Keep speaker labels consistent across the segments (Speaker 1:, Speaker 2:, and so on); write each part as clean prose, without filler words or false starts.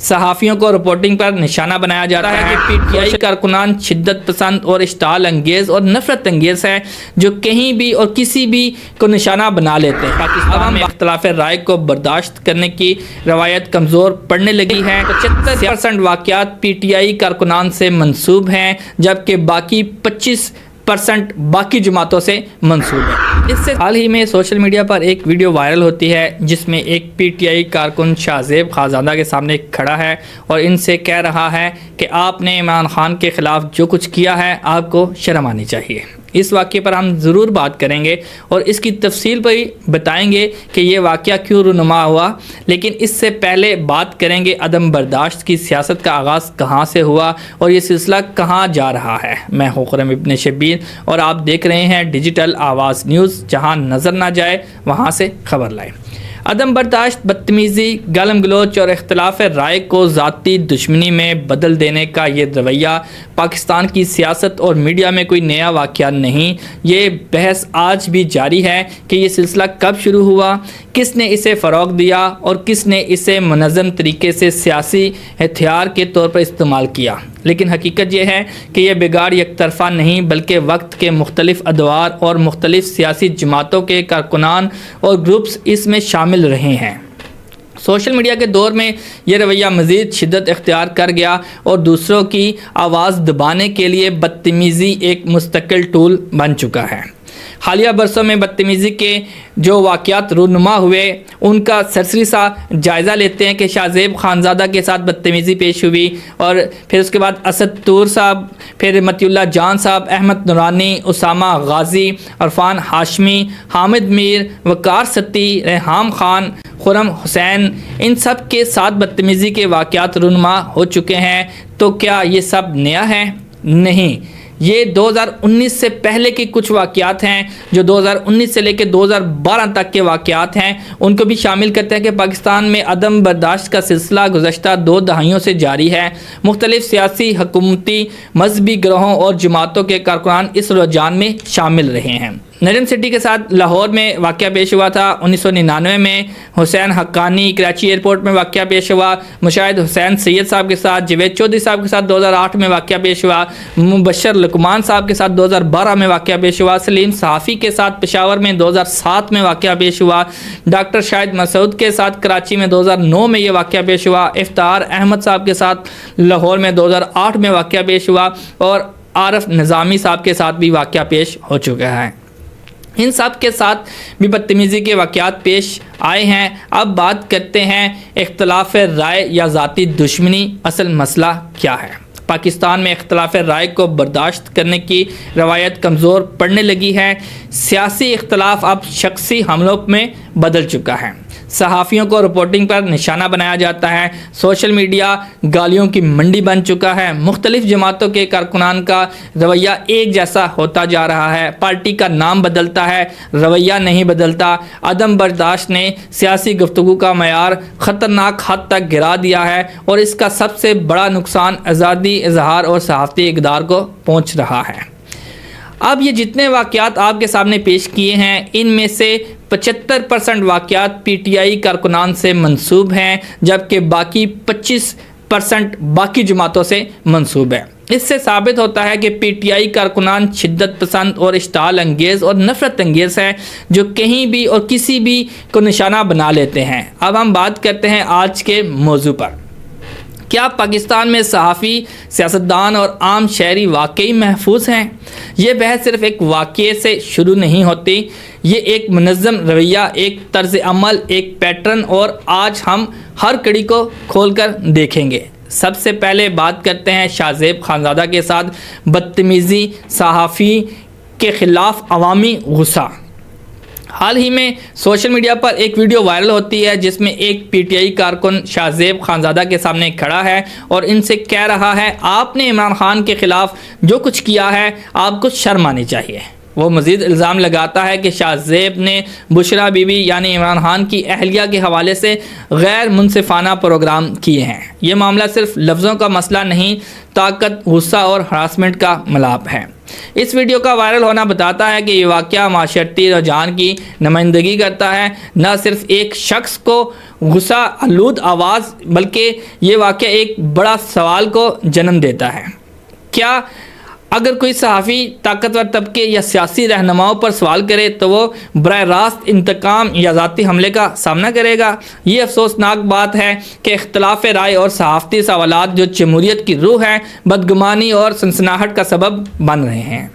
Speaker 1: صحافیوں کو رپورٹنگ پر نشانہ بنایا جاتا ہے کہ پی ٹی آئی کارکنان شدت پسند اور اشتعال انگیز اور نفرت انگیز ہے جو کہیں بھی اور کسی بھی کو نشانہ بنا لیتے ہیں۔ پاکستان میں اختلاف رائے کو برداشت کرنے کی روایت کمزور پڑنے لگی ہے۔ 75% واقعات پی ٹی آئی کارکنان سے منسوب ہیں جبکہ باقی 25% باقی جماعتوں سے منسوب ہے۔ اس سے حال ہی میں سوشل میڈیا پر ایک ویڈیو وائرل ہوتی ہے جس میں ایک پی ٹی آئی کارکن شاہ زیب خانزادہ کے سامنے کھڑا ہے اور ان سے کہہ رہا ہے کہ آپ نے عمران خان کے خلاف جو کچھ کیا ہے آپ کو شرم آنی چاہیے۔ اس واقعے پر ہم ضرور بات کریں گے اور اس کی تفصیل پر بتائیں گے کہ یہ واقعہ کیوں رونما ہوا، لیکن اس سے پہلے بات کریں گے عدم برداشت کی سیاست کا آغاز کہاں سے ہوا اور یہ سلسلہ کہاں جا رہا ہے۔ میں ہوں خرم ابن شبیر اور آپ دیکھ رہے ہیں ڈیجیٹل آواز نیوز، جہاں نظر نہ جائے وہاں سے خبر لائیں۔ عدم برداشت، بدتمیزی، گالم گلوچ اور اختلاف رائے کو ذاتی دشمنی میں بدل دینے کا یہ رویہ پاکستان کی سیاست اور میڈیا میں کوئی نیا واقعہ نہیں۔ یہ بحث آج بھی جاری ہے کہ یہ سلسلہ کب شروع ہوا، کس نے اسے فروغ دیا اور کس نے اسے منظم طریقے سے سیاسی ہتھیار کے طور پر استعمال کیا۔ لیکن حقیقت یہ ہے کہ یہ بگاڑ یک طرفہ نہیں بلکہ وقت کے مختلف ادوار اور مختلف سیاسی جماعتوں کے کارکنان اور گروپس اس میں شامل رہے ہیں۔ سوشل میڈیا کے دور میں یہ رویہ مزید شدت اختیار کر گیا اور دوسروں کی آواز دبانے کے لیے بدتمیزی ایک مستقل ٹول بن چکا ہے۔ حالیہ برسوں میں بدتمیزی کے جو واقعات رونما ہوئے ان کا سرسری سا جائزہ لیتے ہیں کہ شاہ زیب خانزادہ کے ساتھ بدتمیزی پیش ہوئی اور پھر اس کے بعد اسد طور صاحب، پھر متی اللہ جان صاحب، احمد نورانی، اسامہ غازی، عرفان ہاشمی، حامد میر، وقار ستی، ریحام خان، خرم حسین، ان سب کے ساتھ بدتمیزی کے واقعات رونما ہو چکے ہیں۔ تو کیا یہ سب نیا ہے؟ نہیں، یہ 2019 سے پہلے کے کچھ واقعات ہیں جو 2019 سے لے کے 2012 تک کے واقعات ہیں، ان کو بھی شامل کرتے ہیں کہ پاکستان میں عدم برداشت کا سلسلہ گزشتہ 2 دہائیوں سے جاری ہے۔ مختلف سیاسی، حکومتی، مذہبی گروہوں اور جماعتوں کے کارکنان اس رجحان میں شامل رہے ہیں۔ نریم سٹی کے ساتھ لاہور میں واقعہ پیش ہوا تھا 1999 میں، حسین حقانی کراچی ایئرپورٹ میں واقعہ پیش ہوا، مشاہد حسین سید صاحب کے ساتھ، جاوید چودھری صاحب کے ساتھ 2008 میں واقعہ پیش ہوا، مبشر لقمان صاحب کے ساتھ 2012 میں واقعہ پیش ہوا، سلیم صحافی کے ساتھ پشاور میں 2007 میں واقعہ پیش ہوا، ڈاکٹر شاہد مسعود کے ساتھ کراچی میں 2009 میں یہ واقعہ پیش ہوا، افتخار احمد صاحب کے ساتھ لاہور میں 2008 میں واقعہ پیش ہوا اور عارف نظامی صاحب کے ساتھ بھی واقعہ پیش ہو چکا ہے۔ ان سب کے ساتھ بھی بدتمیزی کے واقعات پیش آئے ہیں۔ اب بات کرتے ہیں اختلاف رائے یا ذاتی دشمنی، اصل مسئلہ کیا ہے؟ پاکستان میں اختلاف رائے کو برداشت کرنے کی روایت کمزور پڑنے لگی ہے۔ سیاسی اختلاف اب شخصی حملوں میں بدل چکا ہے۔ صحافیوں کو رپورٹنگ پر نشانہ بنایا جاتا ہے۔ سوشل میڈیا گالیوں کی منڈی بن چکا ہے۔ مختلف جماعتوں کے کارکنان کا رویہ ایک جیسا ہوتا جا رہا ہے۔ پارٹی کا نام بدلتا ہے، رویہ نہیں بدلتا۔ عدم برداشت نے سیاسی گفتگو کا معیار خطرناک حد تک گرا دیا ہے اور اس کا سب سے بڑا نقصان آزادی اظہار اور صحافتی اقدار کو پہنچ رہا ہے۔ اب یہ جتنے واقعات آپ کے سامنے پیش کیے ہیں ان میں سے 75% واقعات پی ٹی آئی کارکنان سے منسوب ہیں جبکہ باقی 25% باقی جماعتوں سے منسوب ہے۔ اس سے ثابت ہوتا ہے کہ پی ٹی آئی کارکنان شدت پسند اور اشتعال انگیز اور نفرت انگیز ہے جو کہیں بھی اور کسی بھی کو نشانہ بنا لیتے ہیں۔ اب ہم بات کرتے ہیں آج کے موضوع پر۔ کیا پاکستان میں صحافی، سیاستدان اور عام شہری واقعی محفوظ ہیں؟ یہ بحث صرف ایک واقعے سے شروع نہیں ہوتی، یہ ایک منظم رویہ، ایک طرز عمل، ایک پیٹرن اور آج ہم ہر کڑی کو کھول کر دیکھیں گے۔ سب سے پہلے بات کرتے ہیں شاہ زیب خانزادہ کے ساتھ بدتمیزی، صحافی کے خلاف عوامی غصہ۔ حال ہی میں سوشل میڈیا پر ایک ویڈیو وائرل ہوتی ہے جس میں ایک پی ٹی آئی کارکن شاہ زیب خانزادہ کے سامنے کھڑا ہے اور ان سے کہہ رہا ہے آپ نے عمران خان کے خلاف جو کچھ کیا ہے آپ کو شرم آنی چاہیے۔ وہ مزید الزام لگاتا ہے کہ شاہ زیب نے بشرا بی بی یعنی عمران خان کی اہلیہ کے حوالے سے غیر منصفانہ پروگرام کیے ہیں۔ یہ معاملہ صرف لفظوں کا مسئلہ نہیں، طاقت، غصہ اور ہراسمنٹ کا ملاپ ہے۔ اس ویڈیو کا وائرل ہونا بتاتا ہے کہ یہ واقعہ معاشرتی رجحان کی نمائندگی کرتا ہے، نہ صرف ایک شخص کو غصہ آلود آواز، بلکہ یہ واقعہ ایک بڑا سوال کو جنم دیتا ہے۔ کیا اگر کوئی صحافی طاقتور طبقے یا سیاسی رہنماؤں پر سوال کرے تو وہ براہ راست انتقام یا ذاتی حملے کا سامنا کرے گا؟ یہ افسوسناک بات ہے کہ اختلاف رائے اور صحافتی سوالات جو جمہوریت کی روح ہے، بدگمانی اور سنسناہٹ کا سبب بن رہے ہیں۔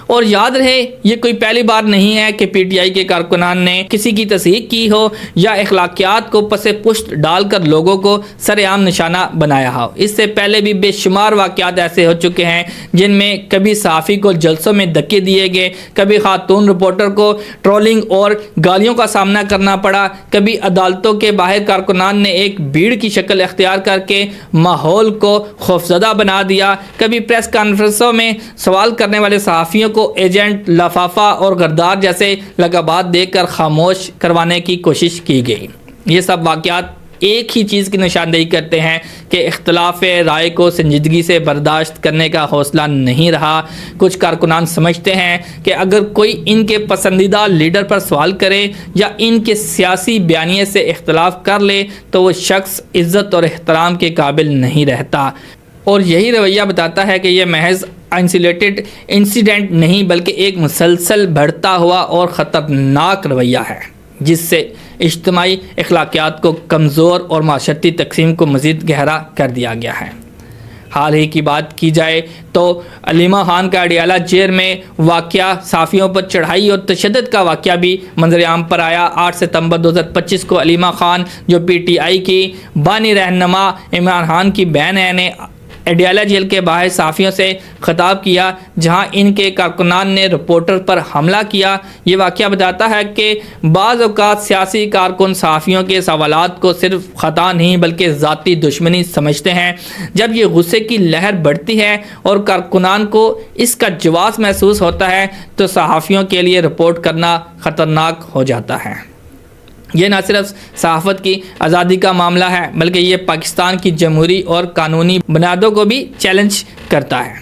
Speaker 1: اور یاد رہے، یہ کوئی پہلی بار نہیں ہے کہ پی ٹی آئی کے کارکنان نے کسی کی تصحیح کی ہو یا اخلاقیات کو پس پشت ڈال کر لوگوں کو سر عام نشانہ بنایا ہو۔ اس سے پہلے بھی بے شمار واقعات ایسے ہو چکے ہیں جن میں کبھی صحافی کو جلسوں میں دھکے دیے گئے، کبھی خاتون رپورٹر کو ٹرولنگ اور گالیوں کا سامنا کرنا پڑا، کبھی عدالتوں کے باہر کارکنان نے ایک بھیڑ کی شکل اختیار کر کے ماحول کو خوفزدہ بنا دیا، کبھی پریس کانفرنسوں میں سوال کرنے والے صحافیوں کو ایجنٹ، لفافہ اور غدار جیسے لقبات دے کر خاموش کروانے کی کوشش کی گئی۔ یہ سب واقعات ایک ہی چیز کی نشاندہی کرتے ہیں کہ اختلاف رائے کو سنجیدگی سے برداشت کرنے کا حوصلہ نہیں رہا۔ کچھ کارکنان سمجھتے ہیں کہ اگر کوئی ان کے پسندیدہ لیڈر پر سوال کرے یا ان کے سیاسی بیانیے سے اختلاف کر لے تو وہ شخص عزت اور احترام کے قابل نہیں رہتا، اور یہی رویہ بتاتا ہے کہ یہ محض آئسولیٹڈ انسیڈنٹ نہیں بلکہ ایک مسلسل بڑھتا ہوا اور خطرناک رویہ ہے جس سے اجتماعی اخلاقیات کو کمزور اور معاشرتی تقسیم کو مزید گہرا کر دیا گیا ہے۔ حال ہی کی بات کی جائے تو علیمہ خان کا اڈیالہ جیل میں واقعہ، صحافیوں پر چڑھائی اور تشدد کا واقعہ بھی منظر عام پر آیا۔ 8 ستمبر 2025 کو علیمہ خان، جو پی ٹی آئی کی بانی رہنما عمران خان کی بہن ہے، نے اڈیالہ جیل کے باہر صحافیوں سے خطاب کیا جہاں ان کے کارکنان نے رپورٹر پر حملہ کیا۔ یہ واقعہ بتاتا ہے کہ بعض اوقات سیاسی کارکن صحافیوں کے سوالات کو صرف خطا نہیں بلکہ ذاتی دشمنی سمجھتے ہیں۔ جب یہ غصے کی لہر بڑھتی ہے اور کارکنان کو اس کا جواز محسوس ہوتا ہے تو صحافیوں کے لیے رپورٹ کرنا خطرناک ہو جاتا ہے۔ یہ نہ صرف صحافت کی آزادی کا معاملہ ہے بلکہ یہ پاکستان کی جمہوری اور قانونی بنیادوں کو بھی چیلنج کرتا ہے۔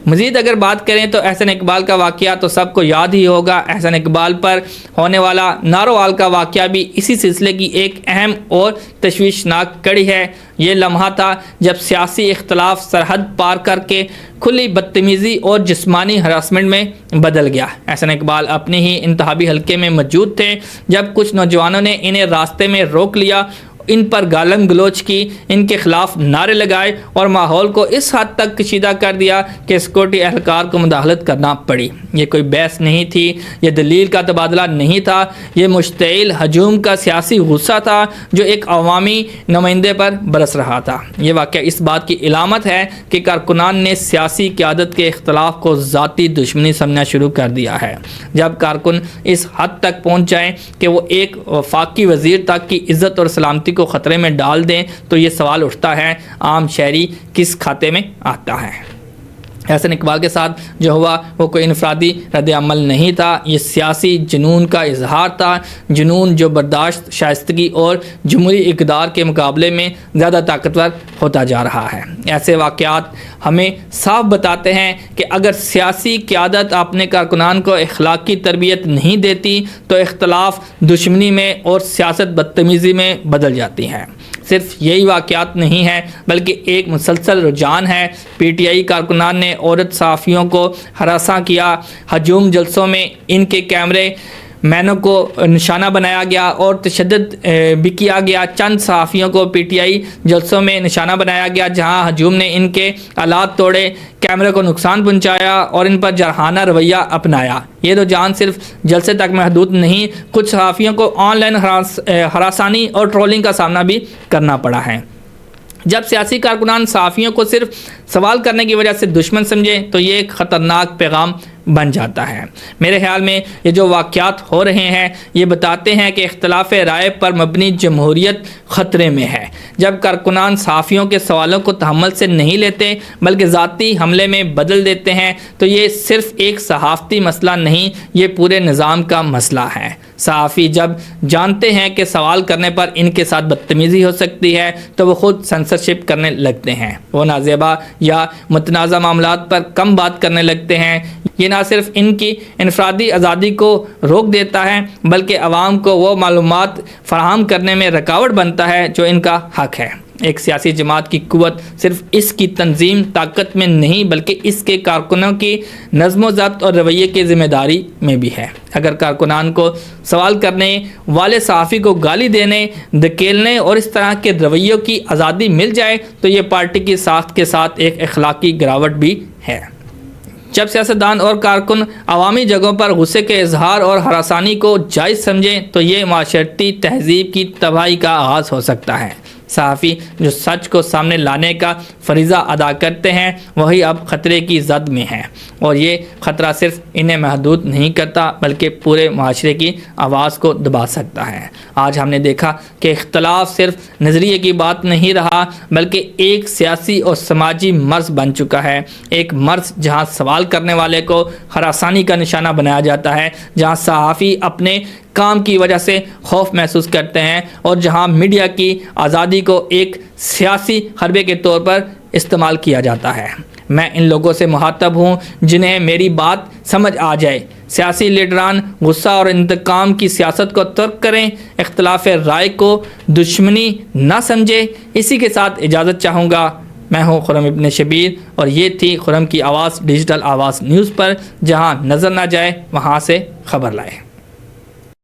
Speaker 1: مزید اگر بات کریں تو احسن اقبال کا واقعہ تو سب کو یاد ہی ہوگا۔ احسن اقبال پر ہونے والا نارووال کا واقعہ بھی اسی سلسلے کی ایک اہم اور تشویشناک کڑی ہے۔ یہ لمحہ تھا جب سیاسی اختلاف سرحد پار کر کے کھلی بدتمیزی اور جسمانی ہراسمنٹ میں بدل گیا۔ احسن اقبال اپنے ہی انتخابی حلقے میں موجود تھے جب کچھ نوجوانوں نے انہیں راستے میں روک لیا، ان پر گالم گلوچ کی، ان کے خلاف نعرے لگائے اور ماحول کو اس حد تک کشیدہ کر دیا کہ سیکورٹی اہلکار کو مداخلت کرنا پڑی۔ یہ کوئی بحث نہیں تھی، یہ دلیل کا تبادلہ نہیں تھا، یہ مشتعل ہجوم کا سیاسی غصہ تھا جو ایک عوامی نمائندے پر برس رہا تھا۔ یہ واقعہ اس بات کی علامت ہے کہ کارکنان نے سیاسی قیادت کے اختلاف کو ذاتی دشمنی سمجھنا شروع کر دیا ہے۔ جب کارکن اس حد تک پہنچ جائیں کہ وہ ایک وفاقی وزیر تک کی عزت اور سلامتی کو خطرے میں ڈال دیں تو یہ سوال اٹھتا ہے، عام شہری کس کھاتے میں آتا ہے؟ احسن اقبال کے ساتھ جو ہوا وہ کوئی انفرادی رد عمل نہیں تھا، یہ سیاسی جنون کا اظہار تھا، جنون جو برداشت، شائستگی اور جمہوری اقدار کے مقابلے میں زیادہ طاقتور ہوتا جا رہا ہے۔ ایسے واقعات ہمیں صاف بتاتے ہیں کہ اگر سیاسی قیادت اپنے کارکنان کو اخلاقی تربیت نہیں دیتی تو اختلاف دشمنی میں اور سیاست بدتمیزی میں بدل جاتی ہے۔ صرف یہی واقعات نہیں ہے بلکہ ایک مسلسل رجحان ہے۔ پی ٹی آئی کارکنان نے عورت صحافیوں کو ہراساں کیا، ہجوم جلسوں میں ان کے کیمرے مینوں کو نشانہ بنایا گیا اور تشدد بھی کیا گیا۔ چند صحافیوں کو پی ٹی آئی جلسوں میں نشانہ بنایا گیا جہاں ہجوم نے ان کے آلات توڑے، کیمرے کو نقصان پہنچایا اور ان پر جرحانہ رویہ اپنایا۔ یہ رجحان صرف جلسے تک محدود نہیں، کچھ صحافیوں کو آن لائن ہراسانی اور ٹرولنگ کا سامنا بھی کرنا پڑا ہے۔ جب سیاسی کارکنان صحافیوں کو صرف سوال کرنے کی وجہ سے دشمن سمجھے تو یہ ایک خطرناک پیغام بن جاتا ہے۔ میرے خیال میں یہ جو واقعات ہو رہے ہیں یہ بتاتے ہیں کہ اختلاف رائے پر مبنی جمہوریت خطرے میں ہے۔ جب کارکنان صحافیوں کے سوالوں کو تحمل سے نہیں لیتے بلکہ ذاتی حملے میں بدل دیتے ہیں تو یہ صرف ایک صحافتی مسئلہ نہیں، یہ پورے نظام کا مسئلہ ہے۔ صحافی جب جانتے ہیں کہ سوال کرنے پر ان کے ساتھ بدتمیزی ہو سکتی ہے تو وہ خود سنسرشپ کرنے لگتے ہیں، وہ نازیبا یا متنازع معاملات پر کم بات کرنے لگتے ہیں۔ یہ نہ صرف ان کی انفرادی آزادی کو روک دیتا ہے بلکہ عوام کو وہ معلومات فراہم کرنے میں رکاوٹ بنتا ہے جو ان کا حق ہے۔ ایک سیاسی جماعت کی قوت صرف اس کی تنظیم طاقت میں نہیں بلکہ اس کے کارکنوں کی نظم و ضبط اور رویے کی ذمہ داری میں بھی ہے۔ اگر کارکنان کو سوال کرنے والے صحافی کو گالی دینے، دھکیلنے اور اس طرح کے رویوں کی آزادی مل جائے تو یہ پارٹی کی ساخت کے ساتھ ایک اخلاقی گراوٹ بھی ہے۔ جب سیاستدان اور کارکن عوامی جگہوں پر غصے کے اظہار اور ہراسانی کو جائز سمجھیں تو یہ معاشرتی تہذیب کی تباہی کا آغاز ہو سکتا ہے۔ صحافی جو سچ کو سامنے لانے کا فریضہ ادا کرتے ہیں وہی اب خطرے کی زد میں ہیں، اور یہ خطرہ صرف انہیں محدود نہیں کرتا بلکہ پورے معاشرے کی آواز کو دبا سکتا ہے۔ آج ہم نے دیکھا کہ اختلاف صرف نظریے کی بات نہیں رہا بلکہ ایک سیاسی اور سماجی مرض بن چکا ہے، ایک مرض جہاں سوال کرنے والے کو ہراسانی کا نشانہ بنایا جاتا ہے، جہاں صحافی اپنے کام کی وجہ سے خوف محسوس کرتے ہیں اور جہاں میڈیا کی آزادی کو ایک سیاسی حربے کے طور پر استعمال کیا جاتا ہے۔ میں ان لوگوں سے مخاطب ہوں جنہیں میری بات سمجھ آ جائے۔ سیاسی لیڈران غصہ اور انتقام کی سیاست کو ترک کریں، اختلاف رائے کو دشمنی نہ سمجھیں۔ اسی کے ساتھ اجازت چاہوں گا۔ میں ہوں خرم ابن شبیر اور یہ تھی خرم کی آواز ڈیجیٹل آواز نیوز پر، جہاں نظر نہ جائے وہاں سے خبر لائے۔